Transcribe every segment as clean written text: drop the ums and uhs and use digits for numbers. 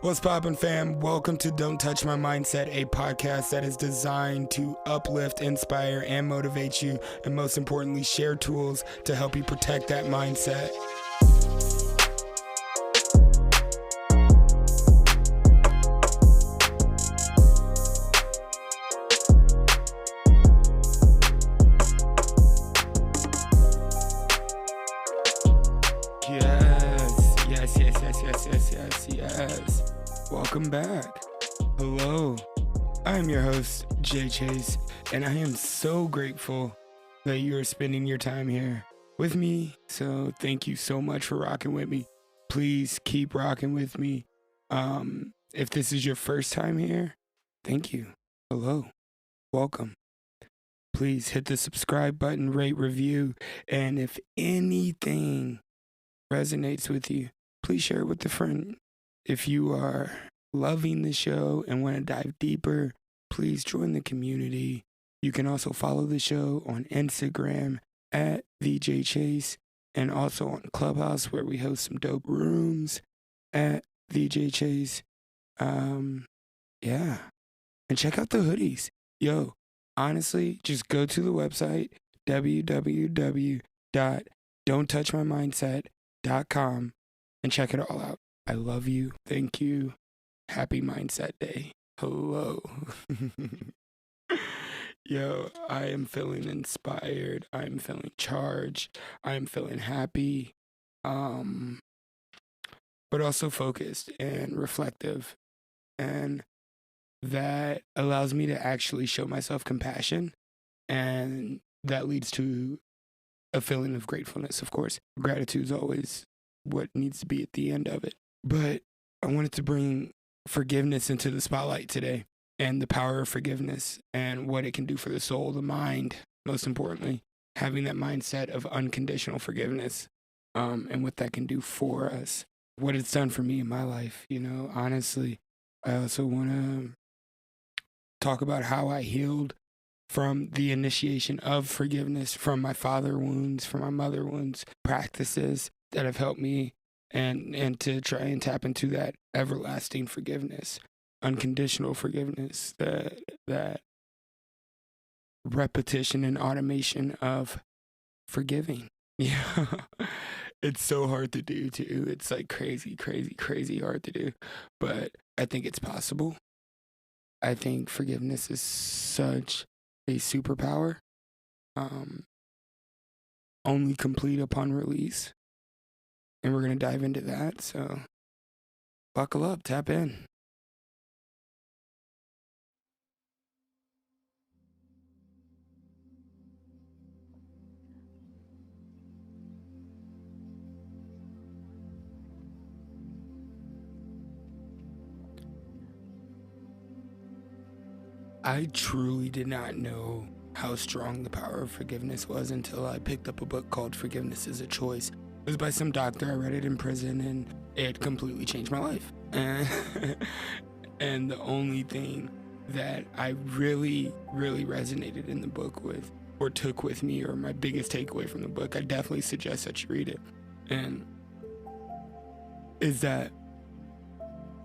What's poppin', fam? Welcome to Don't Touch My Mindset, a podcast that is designed to uplift, inspire, and motivate you, and most importantly, share tools to help you protect that mindset. Yes. Welcome back. Hello. I am your host, Jay Chase, and I am so grateful that you are spending your time here with me. So thank you so much for rocking with me. Please keep rocking with me. If this is your first time here, thank you. Hello. Welcome. Please hit the subscribe button, rate, review, and if anything resonates with you, please share it with a friend. If you are loving the show and want to dive deeper, please join the community. You can also follow the show on Instagram at VJChase and also on Clubhouse where we host some dope rooms at VJChase. And check out the hoodies. Yo, honestly, just go to the website, www.don'ttouchmymindset.com, and check it all out. I love you. Thank you. Happy Mindset Day. Hello. Yo, I am feeling inspired. I'm feeling charged. I'm feeling happy. But also focused and reflective. And that allows me to actually show myself compassion. And that leads to a feeling of gratefulness, of course. Gratitude is always what needs to be at the end of it. But I wanted to bring forgiveness into the spotlight today and the power of forgiveness and what it can do for the soul, the mind, most importantly, having that mindset of unconditional forgiveness and what that can do for us, what it's done for me in my life. You know, honestly, I also want to talk about how I healed from the initiation of forgiveness, from my father wounds, from my mother wounds, practices that have helped me and to try and tap into that everlasting forgiveness, unconditional forgiveness, that repetition and automation of forgiving. Yeah, it's so hard to do too. It's like crazy hard to do, but I think it's possible. I think forgiveness is such a superpower, only complete upon release. And we're going to dive into that, so buckle up, tap in. I truly did not know how strong the power of forgiveness was until I picked up a book called Forgiveness is a Choice. It was by some doctor. I read it in prison, and it completely changed my life. And the only thing that I really resonated in the book with, or took with me, or my biggest takeaway from the book, I definitely suggest that you read it, and is that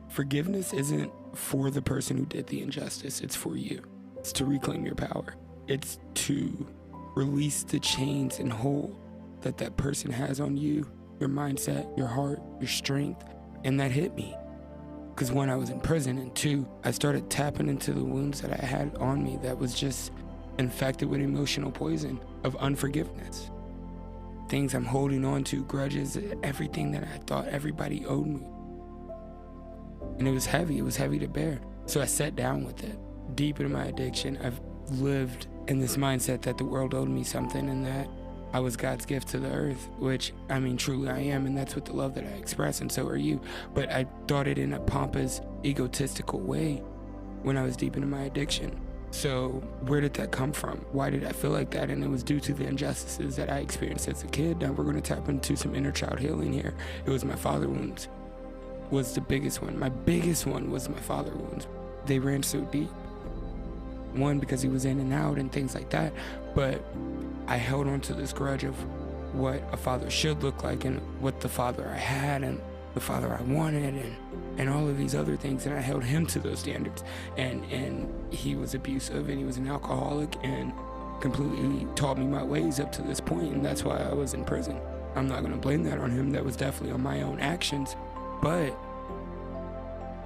forgiveness isn't for the person who did the injustice. It's for you. It's to reclaim your power. It's to release the chains and hold that person has on you, your mindset, your heart, your strength. And that hit me. Because one, I was in prison, and two, I started tapping into the wounds that I had on me that was just infected with emotional poison of unforgiveness. Things I'm holding on to, grudges, everything that I thought everybody owed me. And it was heavy to bear. So I sat down with it. Deep into my addiction, I've lived in this mindset that the world owed me something and that I was God's gift to the earth, which, I mean, truly I am, and that's with the love that I express, and so are you. But I thought it in a pompous, egotistical way when I was deep into my addiction. So where did that come from? Why did I feel like that? And it was due to the injustices that I experienced as a kid. Now we're going to tap into some inner child healing here. It was my father wounds was the biggest one. My biggest one was my father wounds. They ran so deep. One, because he was in and out and things like that, but I held on to this grudge of what a father should look like and what the father I had, and the father I wanted, and all of these other things, and I held him to those standards. And he was abusive, and he was an alcoholic, and completely taught me my ways up to this point, and that's why I was in prison. I'm not going to blame that on him. That was definitely on my own actions, but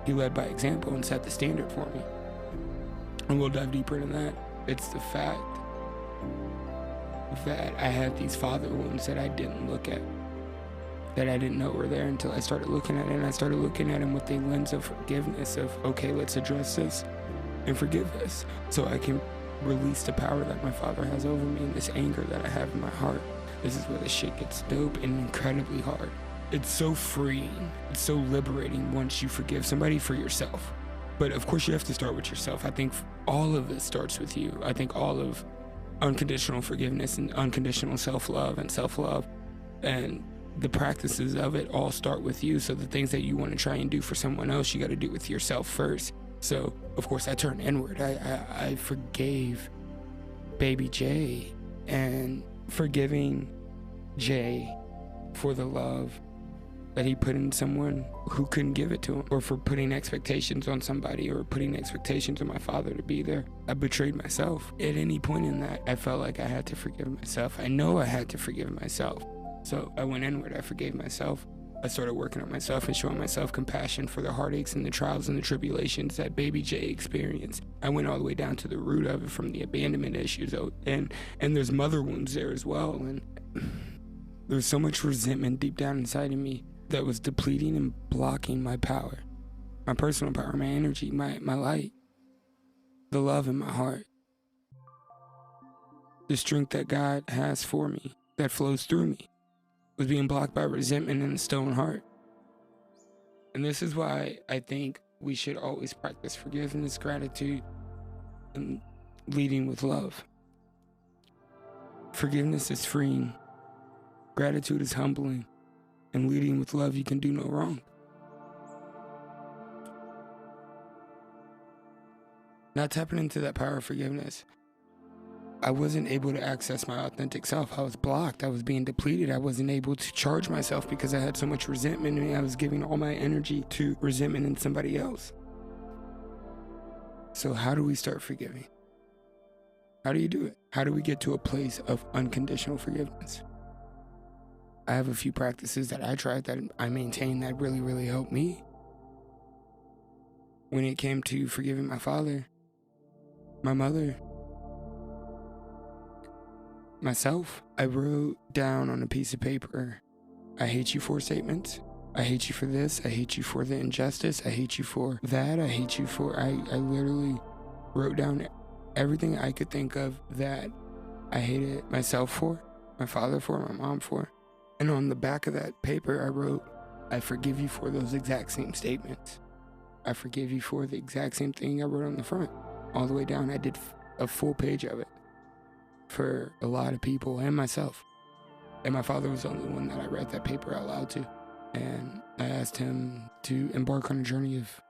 he led by example and set the standard for me. And we'll dive deeper into that. It's the fact that I had these father wounds that I didn't look at, that I didn't know were there until I started looking at it. And I started looking at them with the lens of forgiveness, of, okay, let's address this and forgive this, so I can release the power that my father has over me and this anger that I have in my heart. This is where the shit gets dope and incredibly hard. It's so freeing. It's so liberating once you forgive somebody for yourself. But of course you have to start with yourself. I think all of this starts with you. I think all of unconditional forgiveness and unconditional self-love and the practices of it all start with you. So the things that you want to try and do for someone else, you got to do with yourself first. So of course I turned inward. I forgave baby Jay, and forgiving Jay for the love that he put in someone who couldn't give it to him, or for putting expectations on somebody, or putting expectations on my father to be there. I betrayed myself. At any point in that, I felt like I had to forgive myself. I know I had to forgive myself. So I went inward. I forgave myself. I started working on myself and showing myself compassion for the heartaches and the trials and the tribulations that baby Jay experienced. I went all the way down to the root of it, from the abandonment issues, and there's mother wounds there as well. And there's so much resentment deep down inside of me that was depleting and blocking my power, my personal power, my energy, my light, the love in my heart, the strength that God has for me, that flows through me, was being blocked by resentment and a stone heart. And this is why I think we should always practice forgiveness, gratitude, and leading with love. Forgiveness is freeing. Gratitude is humbling. And leading with love, you can do no wrong. Not tapping into that power of forgiveness, I wasn't able to access my authentic self. I was blocked. I was being depleted. I wasn't able to charge myself because I had so much resentment in me. I was giving all my energy to resentment in somebody else. So how do we start forgiving? How do you do it? How do we get to a place of unconditional forgiveness? I have a few practices that I tried that I maintain that really, really helped me. When it came to forgiving my father, my mother, myself, I wrote down on a piece of paper, I hate you for statements. I hate you for this. I hate you for the injustice. I hate you for that. I hate you for, I literally wrote down everything I could think of that I hated myself for, my father for, my mom for. And on the back of that paper, I wrote, I forgive you for those exact same statements. I forgive you for the exact same thing I wrote on the front. All the way down, I did a full page of it for a lot of people and myself. And my father was the only one that I read that paper out loud to. And I asked him to embark on a journey of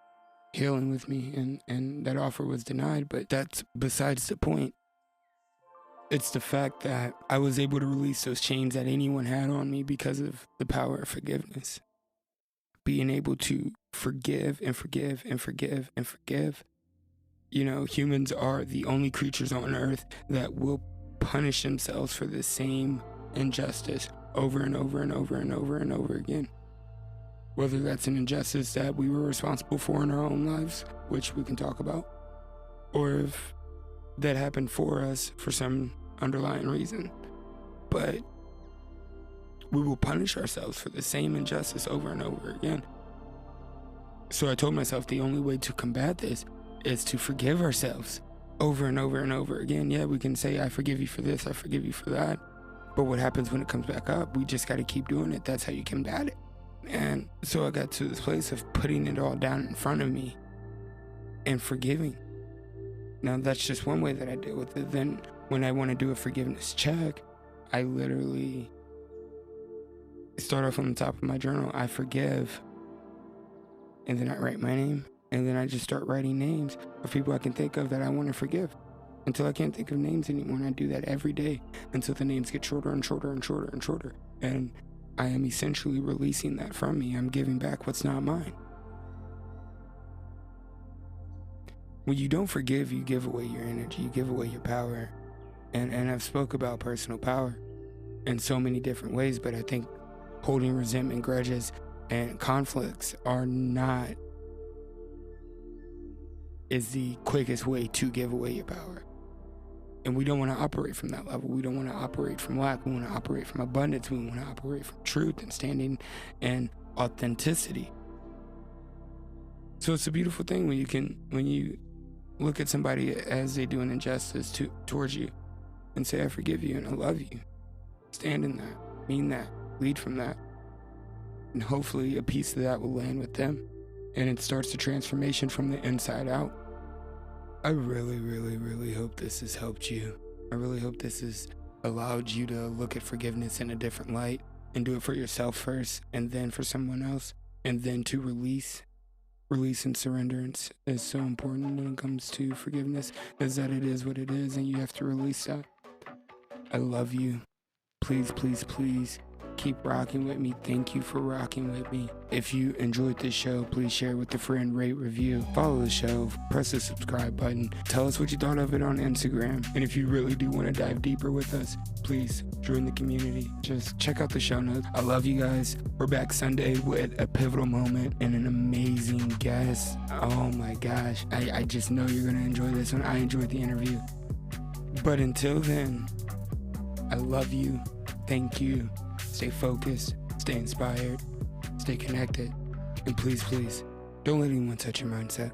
healing with me, and that offer was denied, but that's besides the point. It's the fact that I was able to release those chains that anyone had on me because of the power of forgiveness. Being able to forgive and forgive and forgive and forgive. You know, humans are the only creatures on earth that will punish themselves for the same injustice over and over and over and over and over again. Whether that's an injustice that we were responsible for in our own lives, which we can talk about, or if that happened for us for some underlying reason. But we will punish ourselves for the same injustice over and over again. So I told myself the only way to combat this is to forgive ourselves over and over and over again. Yeah, we can say, I forgive you for this, I forgive you for that. But what happens when it comes back up? We just got to keep doing it. That's how you combat it. And so I got to this place of putting it all down in front of me and forgiving. Now, that's just one way that I deal with it. Then when I want to do a forgiveness check, I literally start off on the top of my journal, I forgive, and then I write my name, and then I just start writing names of people I can think of that I want to forgive until I can't think of names anymore. And I do that every day until the names get shorter and shorter and shorter and shorter. And I am essentially releasing that from me. I'm giving back what's not mine. When you don't forgive, you give away your energy, you give away your power. And I've spoke about personal power in so many different ways, but I think holding resentment, grudges, and conflicts is the quickest way to give away your power. And we don't want to operate from that level. We don't want to operate from lack. We want to operate from abundance. We want to operate from truth and standing in authenticity. So it's a beautiful thing when you look at somebody as they do an injustice towards you and say, I forgive you and I love you. Stand in that, mean that, lead from that. And hopefully a piece of that will land with them. And it starts the transformation from the inside out. I really, really, really hope this has helped you. I really hope this has allowed you to look at forgiveness in a different light and do it for yourself first and then for someone else. And then to release and surrenderance is so important when it comes to forgiveness, is that it is what it is and you have to release that. I love you. Please, please, please keep rocking with me. Thank you for rocking with me. If you enjoyed this show, please share with a friend, rate, review, follow the show, press the subscribe button. Tell us what you thought of it on Instagram. And if you really do want to dive deeper with us, please join the community. Just check out the show notes. I love you guys. We're back Sunday with a pivotal moment and an amazing guest. Oh my gosh. I just know you're going to enjoy this one. I enjoyed the interview. But until then, I love you. Thank you. Stay focused, stay inspired, stay connected, and please, please, don't let anyone touch your mindset.